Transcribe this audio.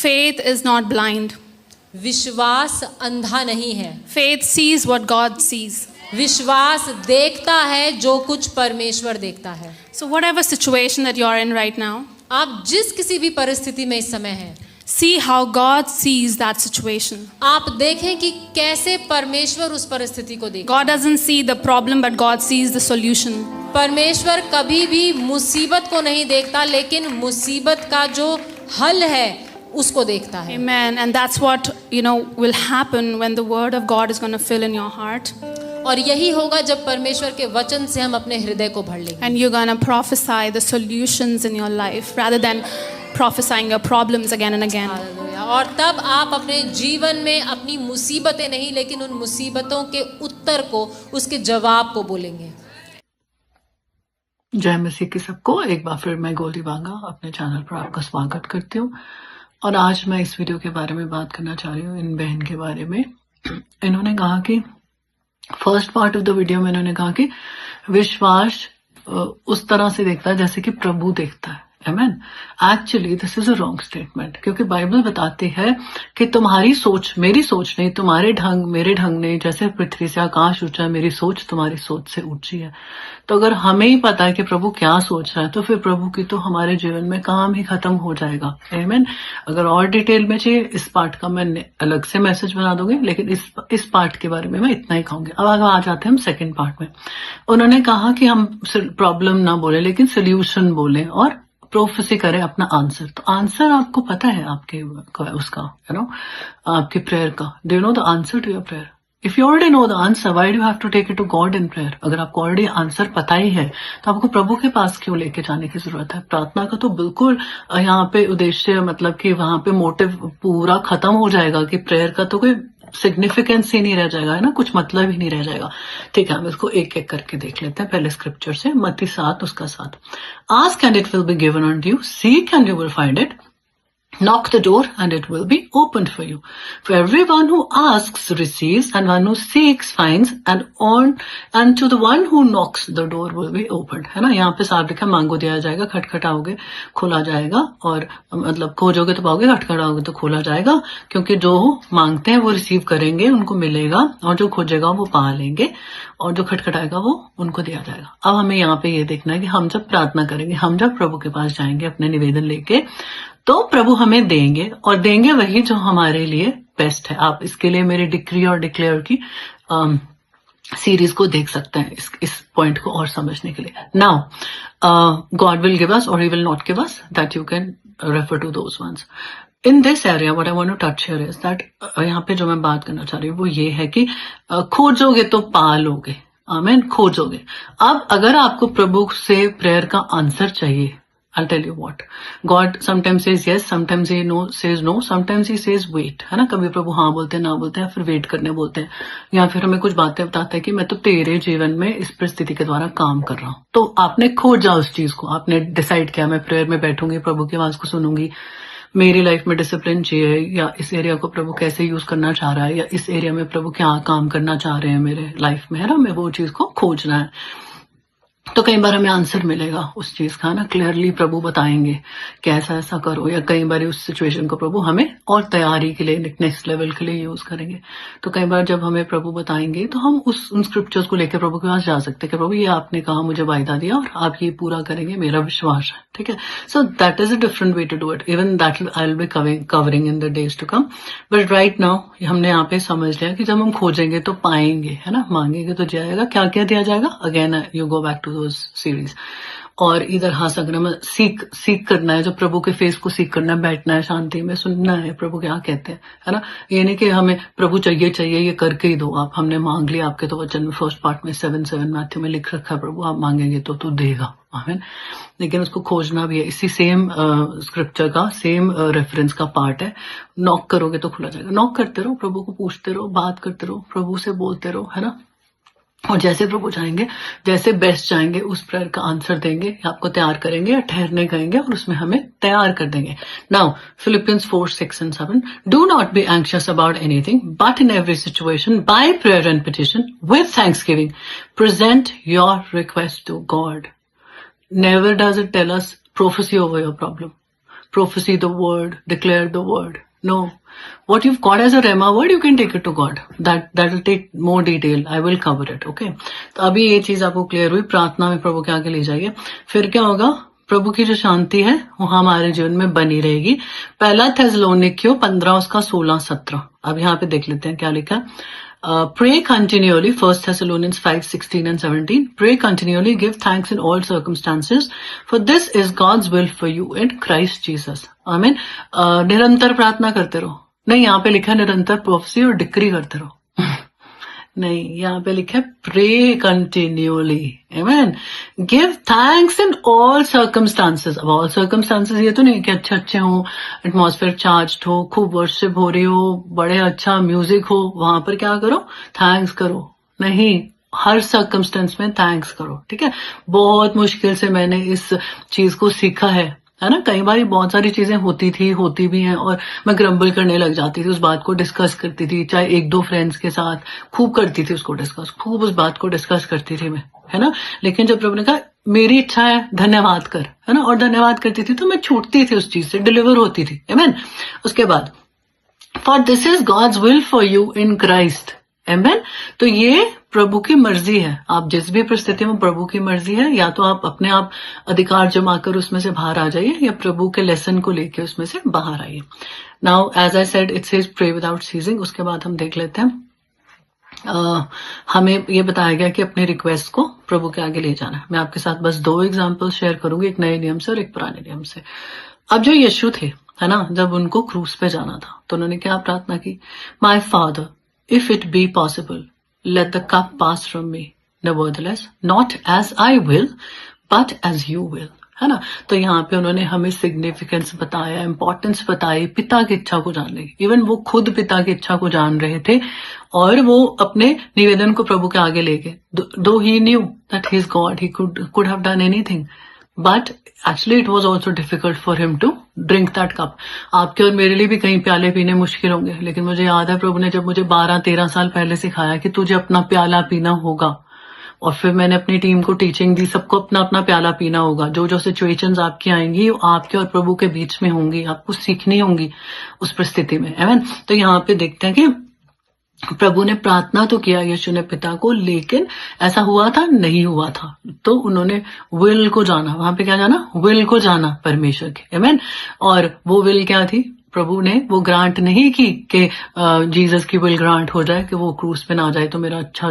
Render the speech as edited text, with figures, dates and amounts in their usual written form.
Faith is not blind. विश्वास अंधा नहीं है। Faith sees what God sees. विश्वास देखता है जो कुछ परमेश्वर देखता है। So whatever situation that you're in right now, आप जिस किसी भी परिस्थिति में इस समय हैं, see how God sees that situation. आप देखें कि कैसे परमेश्वर उस परिस्थिति को देखता है। God doesn't see the problem, but God sees the solution. परमेश्वर कभी भी मुसीबत को नहीं देखता, लेकिन मुसीबत का जो हल है उसको देखता है। Amen. And that's what, will happen when the word of God is going to fill in your heart. और यही होगा जब परमेश्वर के वचन से हम अपने हृदय को भर लेंगे। And you're going to prophesy the solutions in your life rather than prophesying your problems again and again. Hallelujah. और तब आप अपने जीवन में अपनी मुसीबतें नहीं, लेकिन उन मुसीबतों के उत्तर को, उसके जवाब को बोलेंगे। जय मसीह की सबको। एक बार फिर मैं गोल्डी बांगा अपने चैनल पर आपका स्वागत करती हूँ। और आज मैं इस वीडियो के बारे में बात करना चाह रही हूँ इन बहन के बारे में। इन्होंने कहा कि first part of the video में इन्होंने कहा कि विश्वास उस तरह से देखता है जैसे कि प्रभु देखता है। Amen. Actually this is a wrong statement, क्योंकि बाइबल बताती है कि तुम्हारी सोच मेरी सोच नहीं, तुम्हारे ढंग मेरे ढंग नहीं, जैसे पृथ्वी से आकाश ऊंचा है मेरी सोच तुम्हारी सोच से ऊंची है। तो अगर हमें ही पता है कि प्रभु क्या सोच रहा है, तो फिर प्रभु की तो हमारे जीवन में काम ही खत्म हो जाएगा। आमेन। अगर और डिटेल में चाहिए इस पार्ट का मैं अलग से मैसेज बना दूंगी, लेकिन इस पार्ट के बारे में मैं इतना ही कहूंगी। अब आगे आ जाते हैं हम सेकेंड पार्ट में। उन्होंने कहा कि हम प्रॉब्लम ना बोले लेकिन सोल्यूशन बोले और प्रोफेसी करें अपना आंसर। तो आंसर आपको पता है आपके उसका आपके प्रेयर का। Do you know the answer to your prayer? If you already know the answer, why do have to take it to God in prayer? अगर आपको ऑलरेडी आंसर पता ही है तो आपको प्रभु के पास क्यों लेके जाने की जरूरत है? प्रार्थना का तो बिल्कुल यहाँ पे उद्देश्य, मतलब कि वहां पे मोटिव पूरा खत्म हो जाएगा कि प्रेयर का तो कोई सिग्निफिकेंस ही नहीं रह जाएगा, है ना, कुछ मतलब ही नहीं रह जाएगा। ठीक है, हम इसको एक एक करके देख लेते हैं। पहले स्क्रिप्चर से मत्ती 7 उसका 7। Ask and it will be given unto you, seek and you will find it, knock the door and it will be opened for you. For everyone who asks receives, and one who seeks finds, and to the one who knocks the door will be opened. है ना, यहाँ पे साफ लिखा मांगो दिया जाएगा, खटखटाओगे खोला जाएगा, और मतलब खोजोगे तो पाओगे, खटखटाओगे तो खोला जाएगा। क्योंकि जो मांगते हैं वो रिसीव करेंगे, उनको मिलेगा, और जो खोजेगा वो पा लेंगे, और जो खटखटाएगा वो उनको दिया जाएगा। अब हमें यहाँ पे ये देखना है कि हम जब प्रार्थना करेंगे, हम जब प्रभु के पास जाएंगे अपने निवेदन लेके, तो प्रभु हमें देंगे, और देंगे वही जो हमारे लिए बेस्ट है। आप इसके लिए मेरी डिक्री और डिक्लेयर की सीरीज को देख सकते हैं इस पॉइंट को और समझने के लिए। Now God will give us और he will not give us, that you can refer to those ones. In this area what I want to touch here is that, यहाँ पे जो मैं बात करना चाह रही हूँ वो ये है कि खोजोगे तो पा लोगे। आमीन। खोजोगे। अब अगर आपको प्रभु से प्रेयर का आंसर चाहिए, I'll tell you what. God sometimes says yes, sometimes he says no, sometimes he says wait. है ना, कभी प्रभु हाँ बोलते हैं, ना बोलते हैं, फिर वेट करने बोलते हैं, या फिर हमें कुछ बातें बताते हैं कि मैं तो तेरे जीवन में इस परिस्थिति के द्वारा काम कर रहा हूँ। तो आपने खोजा उस चीज को, आपने डिसाइड किया मैं प्रेयर में बैठूंगी, प्रभु की आवाज को सुनूंगी, मेरी लाइफ में डिसिप्लिन चाहिए, या इस एरिया को प्रभु कैसे यूज करना चाह रहा है, या इस एरिया में प्रभु क्या काम करना चाह रहे हैं मेरे लाइफ में, है ना, मैं वो चीज को खोजना है। तो कई बार हमें आंसर मिलेगा उस चीज का ना, क्लियरली प्रभु बताएंगे कि ऐसा ऐसा करो, या कई बार उस सिचुएशन को प्रभु हमें और तैयारी के लिए नेक्स्ट लेवल के लिए यूज करेंगे। तो कई बार जब हमें प्रभु बताएंगे तो हम उन स्क्रिप्चर्स को लेकर प्रभु के पास जा सकते हैं कि प्रभु ये आपने कहा, मुझे वायदा दिया और आप ये पूरा करेंगे, मेरा विश्वास है। ठीक है, so that is a different way to do it. Even that I will be covering in the days to come, but right now हमने यहाँ पे समझ लिया कि जब हम खोजेंगे तो पाएंगे, है ना, मांगेंगे तो जाएगा। क्या क्या दिया जाएगा? Again you go back to series. और इधर हाँ संग्रह सीख करना है, जो प्रभु के फेस को सीख करना है, बैठना है, शांति में सुनना है प्रभु क्या कहते हैं, है ना। ये नहीं कि हमें प्रभु चाहिए ये करके ही दो आप, हमने मांग लिया, आपके तो वचन में फर्स्ट पार्ट में 7:7 मैथ्यू में लिख रखा है प्रभु आप मांगेंगे तो तू देगा। आमीन। लेकिन उसको खोजना भी है। इसी सेम स्क्रिप्चर का सेम रेफरेंस का पार्ट है। नॉक करोगे तो खुला जाएगा। नॉक करते रहो, प्रभु को पूछते रहो, बात करते रहो, प्रभु से बोलते रहो, है ना। और जैसे प्रभु चाहेंगे, जैसे बेस्ट चाहेंगे, उस प्रेयर का आंसर देंगे, आपको तैयार करेंगे, या ठहरने कहेंगे और उसमें हमें तैयार कर देंगे। Now Philippians 4:6 and 7, do not be anxious about anything, but in every situation by prayer and petition with thanksgiving present your request to God. Never does it tell us prophecy over your problem. prophesy the word, declare the word. No. What you've got as a Rhema word, you can take it to God. That will take more detail. I will cover it. Okay. तो अभी ये चीज आपको clear हुई, प्रार्थना में प्रभु के आगे ले जाइए। फिर क्या होगा? प्रभु की जो शांति है वो हमारे जीवन में बनी रहेगी। पहला थेसलोनिकियों 15 उसका 16-17। अब यहाँ पे देख लेते हैं क्या लिखा है। Pray continually, 1 Thessalonians 5:16 and 17. Pray continually, give thanks in all circumstances, for this is God's will for you in Christ Jesus. Amen. निरंतर प्रार्थना करते रहो। नहीं, यहाँ पे लिखा है निरंतर प्रोफेसी और डिक्री करते रहो। नहीं, यहाँ पे लिखा है pray continuously. Amen. Give thanks in all circumstances. अब ऑल सर्कमस्टांसेस ये तो नहीं कि अच्छे हों, एटमॉस्फेयर चार्ज्ड हो, खूब वर्शिप हो रही हो, बड़े अच्छा म्यूजिक हो, वहां पर क्या करो? थैंक्स करो। नहीं, हर सर्कमस्टेंस में थैंक्स करो। ठीक है। बहुत मुश्किल से मैंने इस चीज को सीखा है ना। कई बार बहुत सारी चीजें होती भी हैं और मैं ग्रम्बल करने लग जाती थी, उस बात को डिस्कस करती थी, चाहे 1-2 फ्रेंड्स के साथ खूब करती थी उसको डिस्कस, खूब उस बात को डिस्कस करती थी मैं, है ना। लेकिन जब प्रभु ने कहा मेरी इच्छा है धन्यवाद कर, है ना, और धन्यवाद करती थी तो मैं छूटती थी उस चीज से, डिलीवर होती थी। आमेन। उसके बाद for this is God's will for you in Christ. Amen. तो ये प्रभु की मर्जी है। आप जिस भी परिस्थिति में, प्रभु की मर्जी है, या तो आप अपने आप अधिकार जमा कर उसमें से बाहर आ जाइए, या प्रभु के लेसन को लेके उसमें से बाहर आइए। Now as I said it says pray without ceasing. उसके बाद हम देख लेते हैं, हमें ये बताया गया कि अपने रिक्वेस्ट को प्रभु के आगे ले जाना है। मैं आपके साथ बस 2 एग्जाम्पल शेयर करूंगी, एक नए नियम से और एक पुराने नियम से। अब जो यीशु थे, है ना, जब उनको क्रूस पे जाना था तो उन्होंने क्या प्रार्थना की? My father, if it be possible, let the cup pass from me, nevertheless not as I will but as you will, है ना। तो यहाँ पे उन्होंने हमें सिग्निफिकेंस बताया, इंपॉर्टेंस बताई पिता की इच्छा को जानने की। इवन वो खुद पिता की इच्छा को जान रहे थे और वो अपने निवेदन को प्रभु के आगे ले गए। Though he knew that he is God, he could have done anything, but actually it was also difficult for him to drink that cup. आपके और मेरे लिए भी कहीं प्याले पीने मुश्किल होंगे, लेकिन मुझे याद है प्रभु ने जब मुझे 12-13 साल पहले सिखाया कि तुझे अपना प्याला पीना होगा, और फिर मैंने अपनी टीम को टीचिंग दी, सबको अपना अपना प्याला पीना होगा। जो जो सिचुएशंस आपकी आएंगी वो आपके और प्रभु के बीच में होंगी, आपको सीखनी होंगी उस परिस्थिति में। आमीन। तो यहाँ पे देखते हैं कि प्रभु ने प्रार्थना तो किया यीशु ने पिता को, लेकिन ऐसा हुआ था? नहीं हुआ था। तो उन्होंने विल को जाना। वहां पे क्या जाना? विल को जाना परमेश्वर के। आमीन। और वो विल क्या थी? प्रभु ने वो ग्रांट नहीं की कि जीसस की विल ग्रांट हो जाए कि वो क्रूस पे ना जाए तो मेरा अच्छा